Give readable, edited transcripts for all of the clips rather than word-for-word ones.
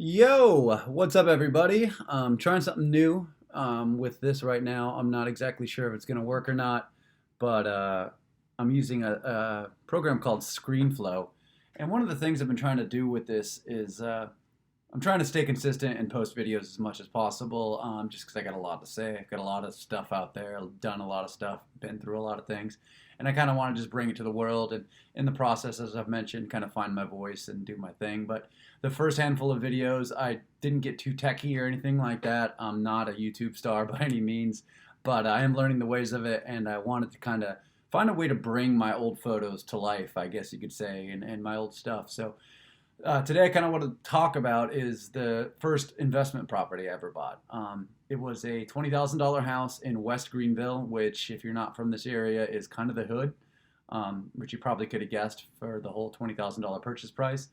Yo, what's up, everybody? Trying something new with this right now. I'm not exactly sure if it's going to work or not, but I'm using a program called ScreenFlow. And one of the things I've been trying to do with this is I'm trying to stay consistent and post videos as much as possible, just because I got a lot to say. I've got a lot of stuff out there, I've done a lot of stuff, been through a lot of things, and I kind of want to just bring it to the world. And in the process, as I've mentioned, kind of find my voice and do my thing. But the first handful of videos, I didn't get too techy or anything like that. I'm not a YouTube star by any means, but I am learning the ways of it, and I wanted to kind of find a way to bring my old photos to life, I guess you could say, and my old stuff. So today, I kind of want to talk about is the first investment property I ever bought. It was a $20,000 house in West Greenville, which, if you're not from this area, is kind of the hood, which you probably could have guessed for the whole $20,000 purchase price.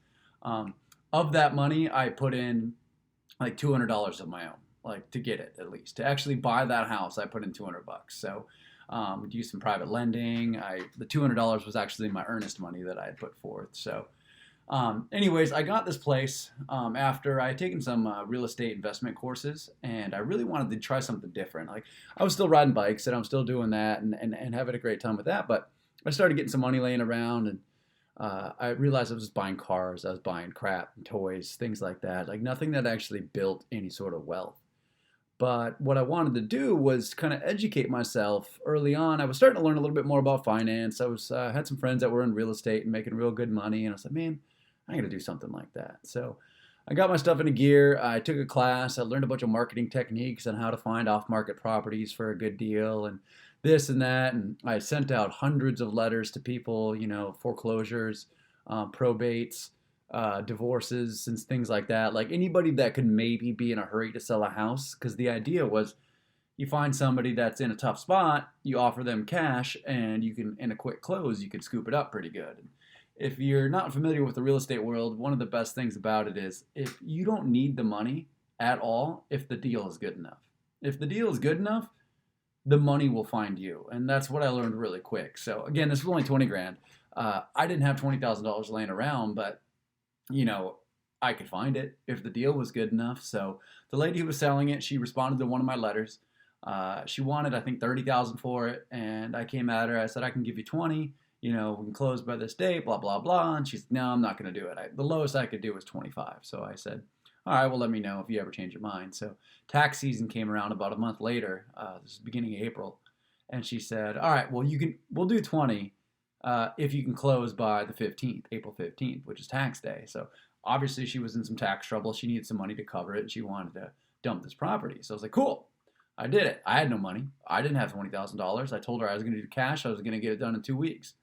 Of that money, I put in like $200 of my own, like to get it at least. To actually buy that house, I put in $200. So we used some private lending. The $200 was actually my earnest money that I had put forth. So anyways, I got this place after I had taken some real estate investment courses, and I really wanted to try something different. Like, I was still riding bikes, and I'm still doing that and having a great time with that, but I started getting some money laying around, and I realized I was just buying cars, I was buying crap and toys, things like that, like nothing that actually built any sort of wealth. But what I wanted to do was kind of educate myself early on. I was starting to learn a little bit more about finance. I was had some friends that were in real estate and making real good money, and I said, man, I'm gonna do something like that. So I got my stuff into gear. I took a class. I learned a bunch of marketing techniques on how to find off-market properties for a good deal and this and that. And I sent out hundreds of letters to people, foreclosures, probates, divorces, and things like that. Like anybody that could maybe be in a hurry to sell a house, because the idea was you find somebody that's in a tough spot, you offer them cash, and you can, in a quick close, you can scoop it up pretty good. If you're not familiar with the real estate world, one of the best things about it is if you don't need the money at all, if the deal is good enough. If the deal is good enough, the money will find you. And that's what I learned really quick. So again, this was only 20 grand. I didn't have $20,000 laying around, but I could find it if the deal was good enough. So the lady who was selling it, she responded to one of my letters. She wanted, I think, 30,000 for it, and I came at her. I said, I can give you 20. We can close by this date, blah blah blah. And she's, no, I'm not going to do it. The lowest I could do was 25. So I said, all right, well, let me know if you ever change your mind. So tax season came around about a month later. This is beginning of April, and she said, all right, well, we'll do 20 if you can close by the 15th, April 15th, which is tax day. So obviously she was in some tax trouble. She needed some money to cover it, and she wanted to dump this property. So I was like, cool. I did it. I had no money. I didn't have $20,000. I told her I was going to do cash. I was going to get it done in 2 weeks.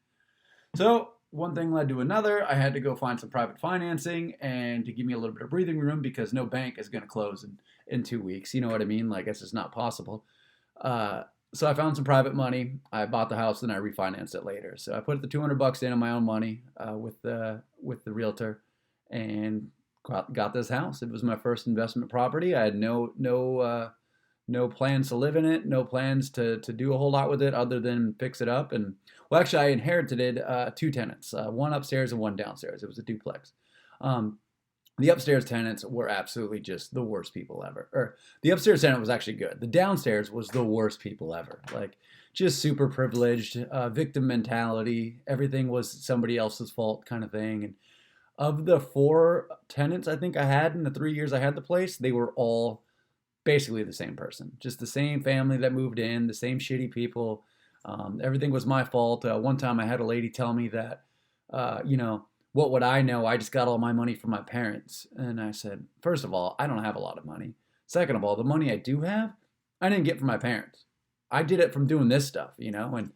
So one thing led to another. I had to go find some private financing and to give me a little bit of breathing room, because no bank is going to close in 2 weeks. You know what I mean? Like, it's just not possible. So I found some private money. I bought the house and I refinanced it later. So I put the $200 in on my own money with the realtor, and got this house. It was my first investment property. I had no plans to live in it, no plans to do a whole lot with it other than fix it up. And well, actually, I inherited two tenants, one upstairs and one downstairs. It was a duplex. The upstairs tenants were absolutely just the worst people ever. Or the upstairs tenant was actually good. The downstairs was the worst people ever. Like, just super privileged, victim mentality. Everything was somebody else's fault kind of thing. And of the four tenants I think I had in the 3 years I had the place, they were all basically the same person. Just the same family that moved in, the same shitty people. Everything was my fault. One time I had a lady tell me that, what would I know? I just got all my money from my parents. And I said, first of all, I don't have a lot of money. Second of all, the money I do have, I didn't get from my parents. I did it from doing this stuff, and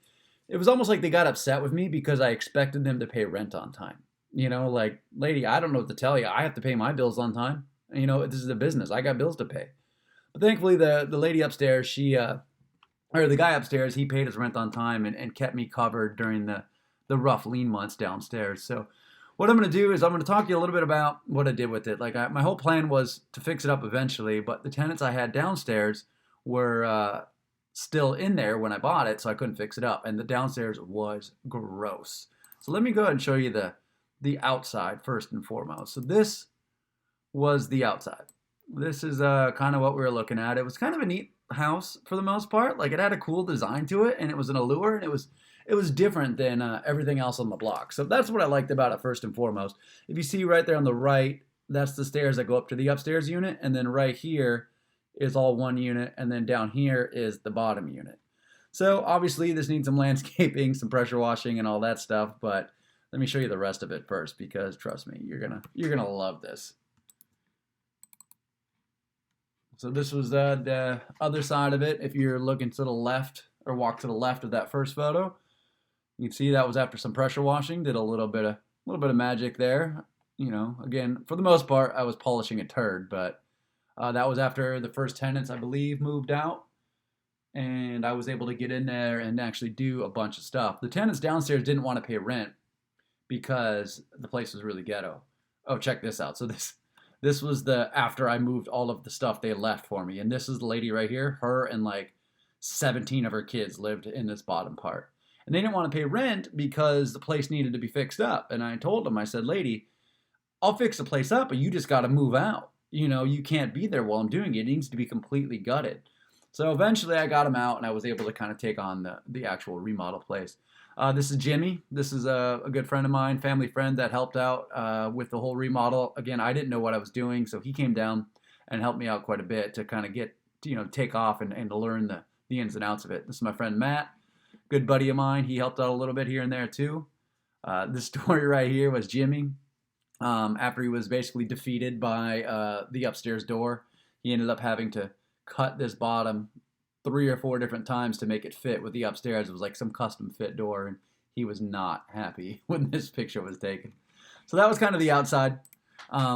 it was almost like they got upset with me because I expected them to pay rent on time. Like, lady, I don't know what to tell you. I have to pay my bills on time. This is a business. I got bills to pay. But thankfully, the lady upstairs, or the guy upstairs, he paid his rent on time and kept me covered during the rough lean months downstairs. So what I'm going to do is I'm going to talk to you a little bit about what I did with it. Like, my whole plan was to fix it up eventually, but the tenants I had downstairs were still in there when I bought it, so I couldn't fix it up. And the downstairs was gross. So let me go ahead and show you the outside first and foremost. So this was the outside. This is kind of what we were looking at. It was kind of a neat house for the most part. Like it had a cool design to it, and it was an allure, and it was different than everything else on the block. So that's what I liked about it first and foremost. If you see right there on the right, that's the stairs that go up to the upstairs unit, and then right here is all one unit, and then down here is the bottom unit. So obviously this needs some landscaping, some pressure washing, and all that stuff. But let me show you the rest of it first, because trust me, you're gonna love this. So this was the other side of it. If you're looking to the left or walk to the left of that first photo, you can see that was after some pressure washing. Did a little bit of magic there. You know, again, for the most part, I was polishing a turd, but that was after the first tenants, I believe, moved out, and I was able to get in there and actually do a bunch of stuff. The tenants downstairs didn't want to pay rent because the place was really ghetto. Oh, check this out. So this was the after I moved all of the stuff they left for me. And this is the lady right here. Her and like 17 of her kids lived in this bottom part. And they didn't want to pay rent because the place needed to be fixed up. And I told them, I said, lady, I'll fix the place up, but you just got to move out. You know, you can't be there while I'm doing it. It needs to be completely gutted. So eventually I got them out, and I was able to kind of take on the actual remodel place. This is Jimmy. This is a good friend of mine, family friend that helped out with the whole remodel. Again, I didn't know what I was doing, so he came down and helped me out quite a bit to kind of get, take off and to learn the ins and outs of it. This is my friend Matt, good buddy of mine. He helped out a little bit here and there too. This story right here was Jimmy. After he was basically defeated by the upstairs door, he ended up having to cut this bottom 3 or 4 different times to make it fit with the upstairs. It was like some custom fit door, and he was not happy when this picture was taken. So that was kind of the outside.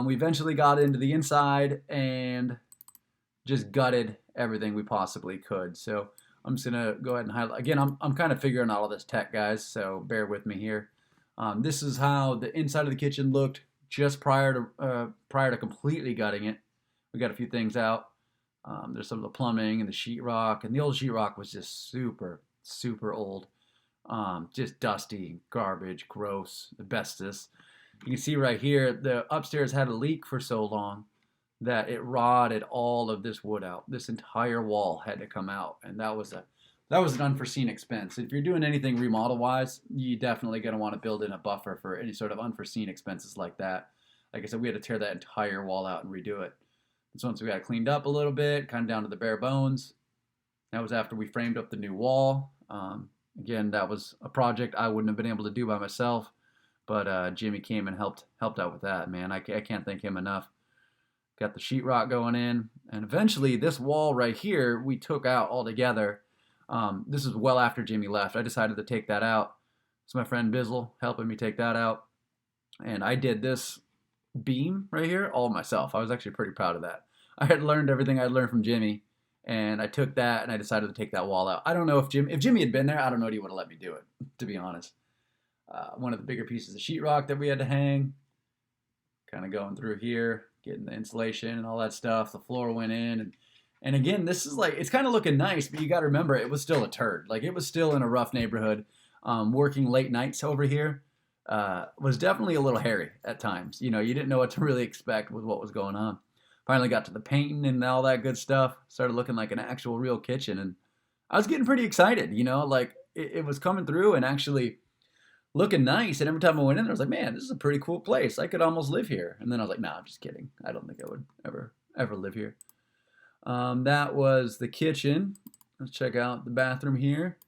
We eventually got into the inside and just gutted everything we possibly could. So I'm just gonna go ahead and highlight. Again, I'm kind of figuring out all this tech, guys, so bear with me here. This is how the inside of the kitchen looked just prior to completely gutting it. We got a few things out. There's some of the plumbing and the sheetrock, and the old sheetrock was just super, super old. Just dusty, garbage, gross, asbestos. You can see right here, the upstairs had a leak for so long that it rotted all of this wood out. This entire wall had to come out, and that was an unforeseen expense. If you're doing anything remodel-wise, you definitely going to want to build in a buffer for any sort of unforeseen expenses like that. Like I said, we had to tear that entire wall out and redo it. So once we got it cleaned up a little bit, kind of down to the bare bones, that was after we framed up the new wall. Again, that was a project I wouldn't have been able to do by myself, but Jimmy came and helped out with that. Man, I can't thank him enough. Got the sheetrock going in, and eventually this wall right here we took out altogether. This is well after Jimmy left. I decided to take that out. It's my friend Bizzle helping me take that out, and I did this beam right here all myself. I was actually pretty proud of that. I had learned everything I'd learned from Jimmy, and I took that and I decided to take that wall out. I don't know if Jimmy had been there, I don't know if he would have let me do it, to be honest. One of the bigger pieces of sheetrock that we had to hang, kind of going through here, getting the insulation and all that stuff. The floor went in, and again, this is like, it's kind of looking nice, but you got to remember, it was still a turd. Like, it was still in a rough neighborhood. Working late nights over here was definitely a little hairy at times. You didn't know what to really expect with what was going on. Finally got to the painting and all that good stuff. Started looking like an actual real kitchen, and I was getting pretty excited. Like it was coming through and actually looking nice. And every time I went in there, I was like, man, this is a pretty cool place. I could almost live here. And then I was like, nah, I'm just kidding. I don't think I would ever live here. That was the kitchen. Let's check out the bathroom here.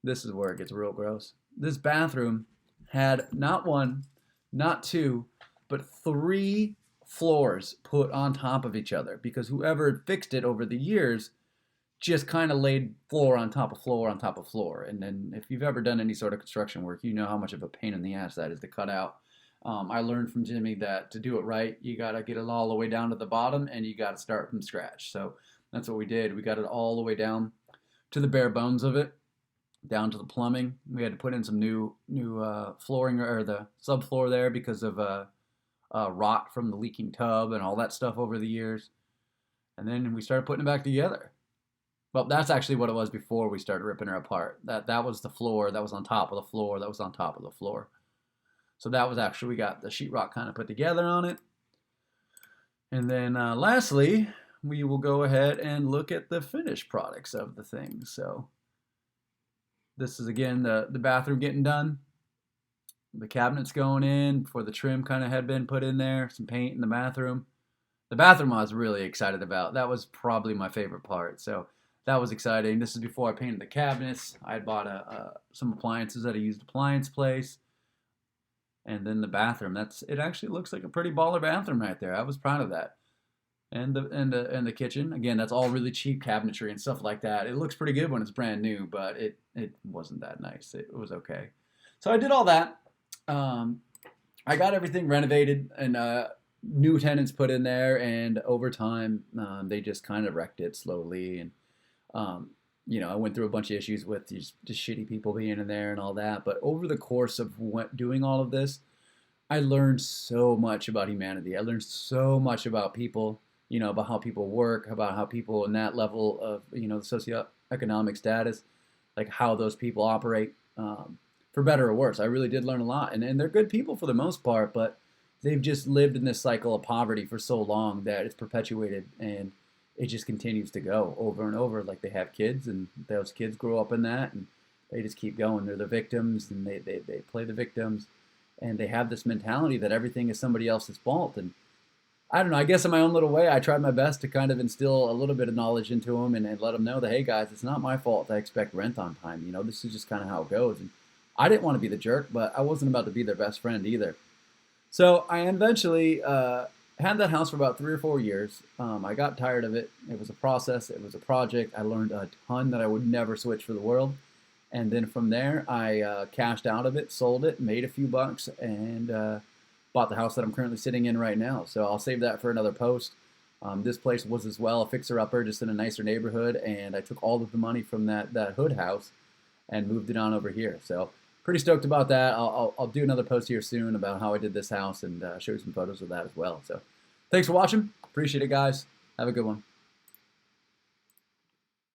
This is where it gets real gross. This bathroom had not 1, not 2, but 3 floors put on top of each other, because whoever had fixed it over the years just kind of laid floor on top of floor on top of floor. And then if you've ever done any sort of construction work, you know how much of a pain in the ass that is to cut out. I learned from Jimmy that to do it right, you got to get it all the way down to the bottom, and you got to start from scratch. So that's what we did. We got it all the way down to the bare bones of it, down to the plumbing. We had to put in some new flooring, or the subfloor there, because of rot from the leaking tub and all that stuff over the years. And then we started putting it back together. Well, that's actually what it was before we started ripping her apart. That was the floor that was on top of the floor that was on top of the floor. So that was actually, we got the sheetrock kind of put together on it. And then lastly, we will go ahead and look at the finished products of the thing. So this is again the bathroom getting done. The cabinets going in before the trim kind of had been put in there. Some paint in the bathroom. The bathroom I was really excited about. That was probably my favorite part. So that was exciting. This is before I painted the cabinets. I had bought some appliances at a used appliance place. And then the bathroom. It actually looks like a pretty baller bathroom right there. I was proud of that. And the kitchen. Again, that's all really cheap cabinetry and stuff like that. It looks pretty good when it's brand new, but it wasn't that nice. It was okay. So I did all that. I got everything renovated and new tenants put in there, and over time they just kind of wrecked it slowly. And I went through a bunch of issues with just shitty people being in there and all that. But over the course of doing all of this, I learned so much about humanity. I learned so much about people, about how people work, about how people in that level of, the socioeconomic status, like how those people operate, for better or worse. I really did learn a lot. And they're good people for the most part, but they've just lived in this cycle of poverty for so long that it's perpetuated, and it just continues to go over and over. Like, they have kids, and those kids grow up in that, and they just keep going. They're the victims, and they play the victims, and they have this mentality that everything is somebody else's fault. And I don't know, I guess in my own little way, I tried my best to kind of instill a little bit of knowledge into them, and let them know that, hey guys, it's not my fault that I expect rent on time. This is just kind of how it goes. And I didn't want to be the jerk, but I wasn't about to be their best friend either. So I eventually had that house for about 3 or 4 years. I got tired of it. It was a process. It was a project. I learned a ton that I would never switch for the world. And then from there, I cashed out of it, sold it, made a few bucks, and bought the house that I'm currently sitting in right now. So I'll save that for another post. This place was as well a fixer-upper, just in a nicer neighborhood, and I took all of the money from that hood house and moved it on over here. So pretty stoked about that. I'll do another post here soon about how I did this house, and show you some photos of that as well. So thanks for watching. Appreciate it, guys. Have a good one.